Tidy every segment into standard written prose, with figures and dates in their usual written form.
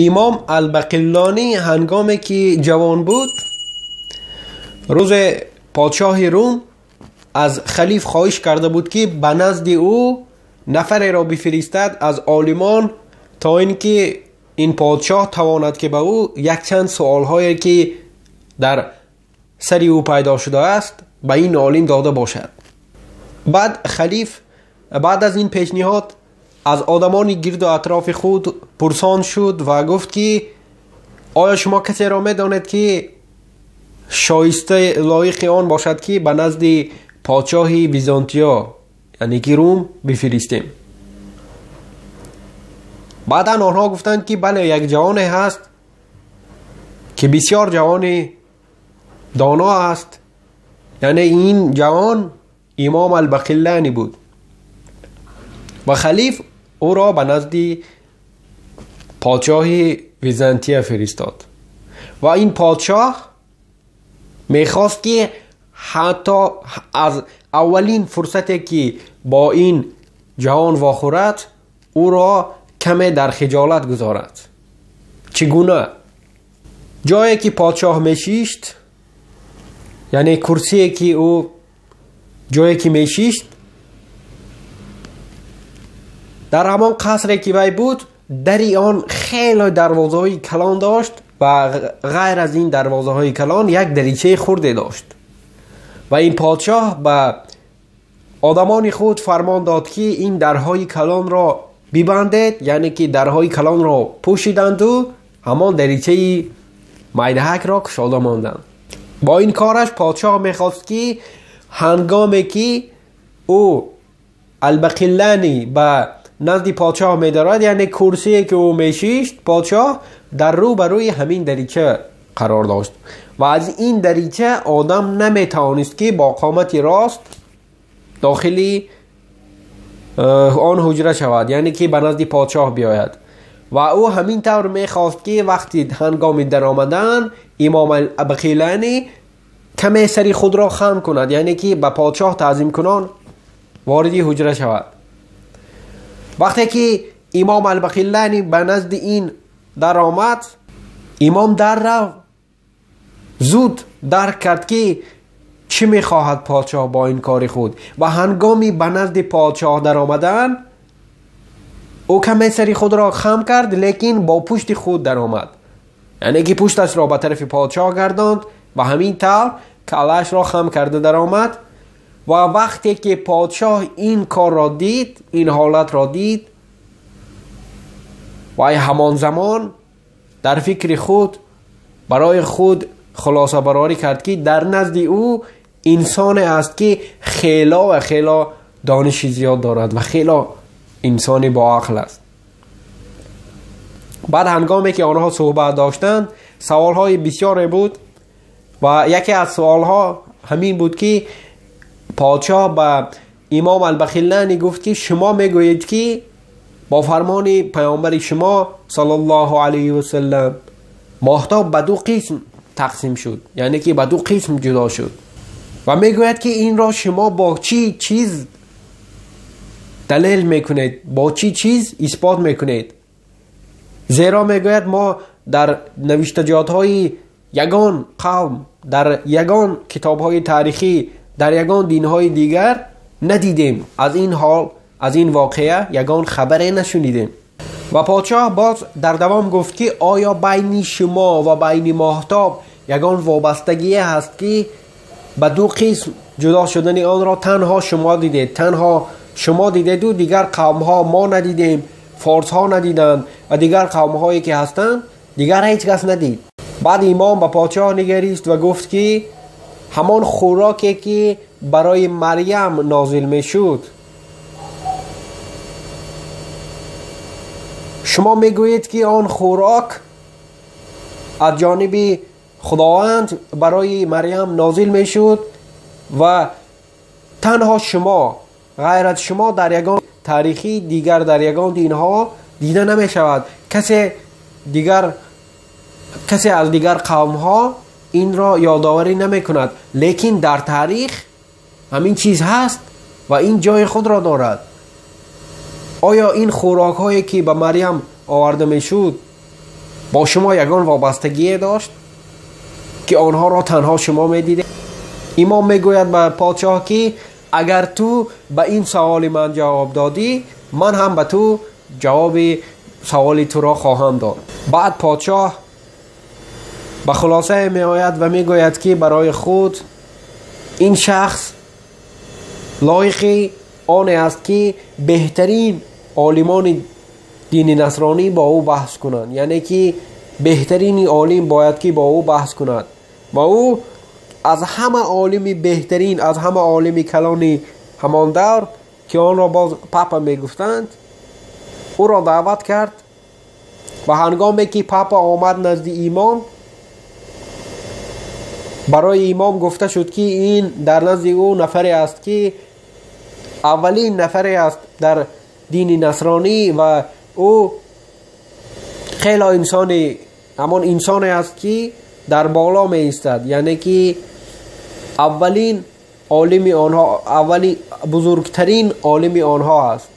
امام البقلانی هنگامی که جوان بود، روز پادشاه روم از خلیف خواهش کرده بود که به نزد او نفر را بفرستد از عالمان تا اینکه این پادشاه تواند که به او یک چند سوال هایی که در سر او پیدا شده است به این عالم داده باشد. بعد خلیف بعد از این پیشنهاد از آدمان گرد و اطراف خود پرسان شد و گفت که آیا شما کسی را می‌دانید که شایسته لایق آن باشد که به نزد پادشاه بیزانتیا یعنی که روم بفرستیم؟ بعدا آنها گفتند که بله، یک جوان هست که بسیار جوان دانا است، یعنی این جوان امام البقلانی بود. و خلیف او را به نزد پادشاه بیزانتیا فرستاد و این پادشاه میخواست که حتی از اولین فرصتی که با این جوان واخورد او را کمی در خجالت گذارد. چگونه؟ جایی که پادشاه میشیشت، یعنی کرسی که او جایی که میشیشت در همان قصری که وی بود، در آن خیلی دروازه های کلان داشت و غیر از این دروازه های کلان یک دریچه خرده داشت و این پادشاه به آدمان خود فرمان داد که این درهای کلان را ببندید، یعنی که درهای کلان را پوشیدند و همان دریچه میدهک را گشاده ماندند. با این کارش پادشاه میخواست که هنگامی که او البقلانی به نزد پادشاه می‌دارد، یعنی کرسی که او میشیشت، پادشاه در رو بروی همین دریچه قرار داشت و از این دریچه آدم نمیتوانست که با قامت راست داخلی آن حجره شود، یعنی که به نزد پادشاه بیاید. و او همین طور میخواست که وقتی هنگام در آمدن امام البقلانی کمی سری خود را خم کند، یعنی که به پادشاه تعظیم کنان وارد حجره شود. وقتی که امام البقلانی به نزد این در آمد، امام در را زود درک کرد که چی میخواهد پادشاه با این کار خود و هنگامی به نزد پادشاه در آمدن او کمی سری خود را خم کرد، لیکن با پشت خود در آمد، یعنی که پشتش را به طرف پادشاه گرداند و همین طور کلش را خم کرده در آمد. و وقتی که پادشاه این کار را دید، این حالت را دید، و همان زمان در فکر خود برای خود خلاصه برآوری کرد که در نزد او انسان است که خیلی دانش زیاد دارد و خیلی انسانی با عقل است. بعد هنگامی که آنها صحبت داشتند سوالهای بسیاری بود و یکی از سوالها همین بود که پادشاه به امام البقلانی گفت که شما میگویید که با فرمان پیامبر شما صلی الله علیه و سلم ماهتاب به دو قسم تقسیم شد، یعنی که به دو قسم جدا شد و میگوید که این را شما با چی چیز دلیل میکنید، با چی چیز اثبات میکنید؟ زیرا میگوید ما در نوشتجات های یگان قوم، در یگان کتاب های تاریخی، در یگان دین های دیگر ندیدیم، از این حال، از این واقعه یگان خبری نشنیدیم. و پادشاه باز در دوام گفت که آیا بین شما و بین ماهتاب یگان وابستگی هست که به دو قسم جدا شدن آن را تنها شما دیدید، تنها شما دیدید و دیگر قوم ها ما ندیدیم، فارس ها ندیدند و دیگر قوم هایی که هستند دیگر هیچ کس ندید. بعد امام به پادشاه نگریست و گفت که همان خوراکی که برای مریم نازل می شد شما می گویید که آن خوراک از جانب خداوند برای مریم نازل می شد و تنها شما، غیر از شما در یگان تاریخی دیگر در یگان دین ها دیده نمی شود. کسی از دیگر قوم ها این را یادآوری نمی کند، لیکن در تاریخ همین چیز هست و این جای خود را دارد. آیا این خوراک هایی که به مریم آورده می شد با شما یگان وابستگی داشت که آنها را تنها شما میدیده؟ امام میگوید به پادشاه که اگر تو به این سوال من جواب دادی، من هم به تو جواب سوال تو را خواهم داد. بعد پادشاه به خلاصه می آید و می گوید که برای خود این شخص لایق آن است که بهترین عالمان دین نصرانی با او بحث کنند. یعنی که بهترین عالم باید که با او بحث کند و او از همه عالم بهترین، از همه عالم کلان همان دور که آن را باز پاپا می گفتند، او را دعوت کرد و هنگامی که پاپا آمد نزد امام، برای امام گفته شد که این در نزد او نفری است که اولین نفری است در دین نصرانی و او خیلی همان انسانی است که در بالا می ایستد. یعنی که اولین عالم آنها، اولین بزرگترین عالم آنها است.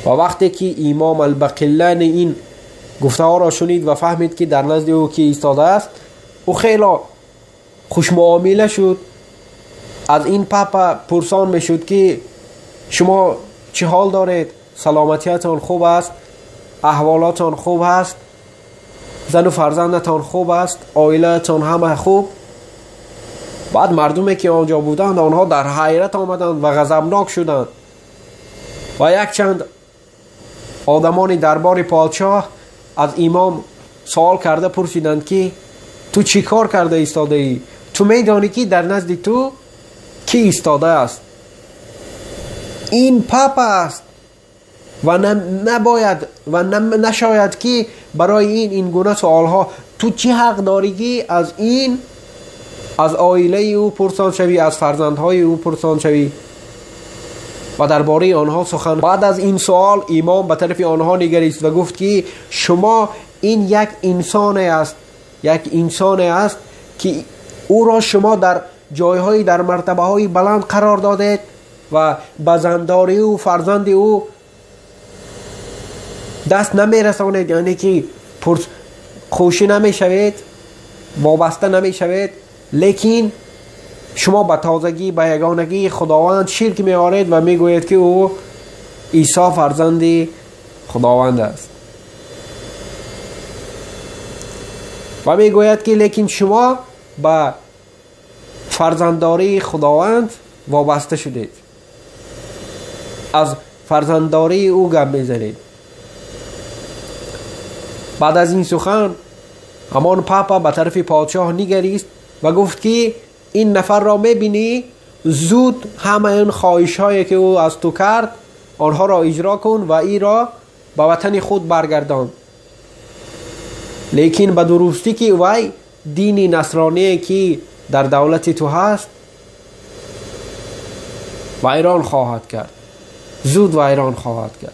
و وقتی که امام الباقلانی این گفته ها را شنید و فهمید که در نزد او که ایستاده است، او خیلی خوش معامله شد. از این پاپا پرسان می شد که شما چه حال دارید؟ سلامتیتان خوب است؟ احوالاتان خوب است؟ زن و فرزندتان خوب است؟ عائلتان همه خوب؟ بعد مردمی که آنجا بودند آنها در حیرت آمدند و غضبناک شدند و یک چند آدمان دربار پادشاه از امام سوال کرده پرسیدند که تو چی کار کرده ایستاده ای؟ تو میدانی که در نزد تو کی ایستاده است؟ این پاپا است و نباید و نشاید که برای این گونه سوال ها تو چی حق داری که از عائله او پرسان شوی، از فرزندهای او پرسان شوی و درباره آنها سخن. بعد از این سوال امام به طرف آنها نگریست و گفت که شما این یک انسان است که او را شما در جایهای، در مرتبه های بلند قرار دادید و به زنداری او فرزند او دست نمی رسانید. یعنی که خوشی نمی شوید، وابسته نمی شوید، لیکن شما به تازگی به یگانگی خداوند شرک می آورید و می گویید که او عیسی فرزند خداوند است و می گوید که لیکن شما به فرزندداری خداوند وابسته شدید، از فرزندداری او گپ می زنید. بعد از این سخن همان پاپا به طرف پادشاه نگریست و گفت که این نفر را میبینی، زود همه این خواهش هایی که او از تو کرد آنها را اجرا کن و ای را به وطن خود برگردان. لیکن به درستی که وی دین نصرانی که در دولت تو هست ویران خواهد کرد، زود ویران خواهد کرد.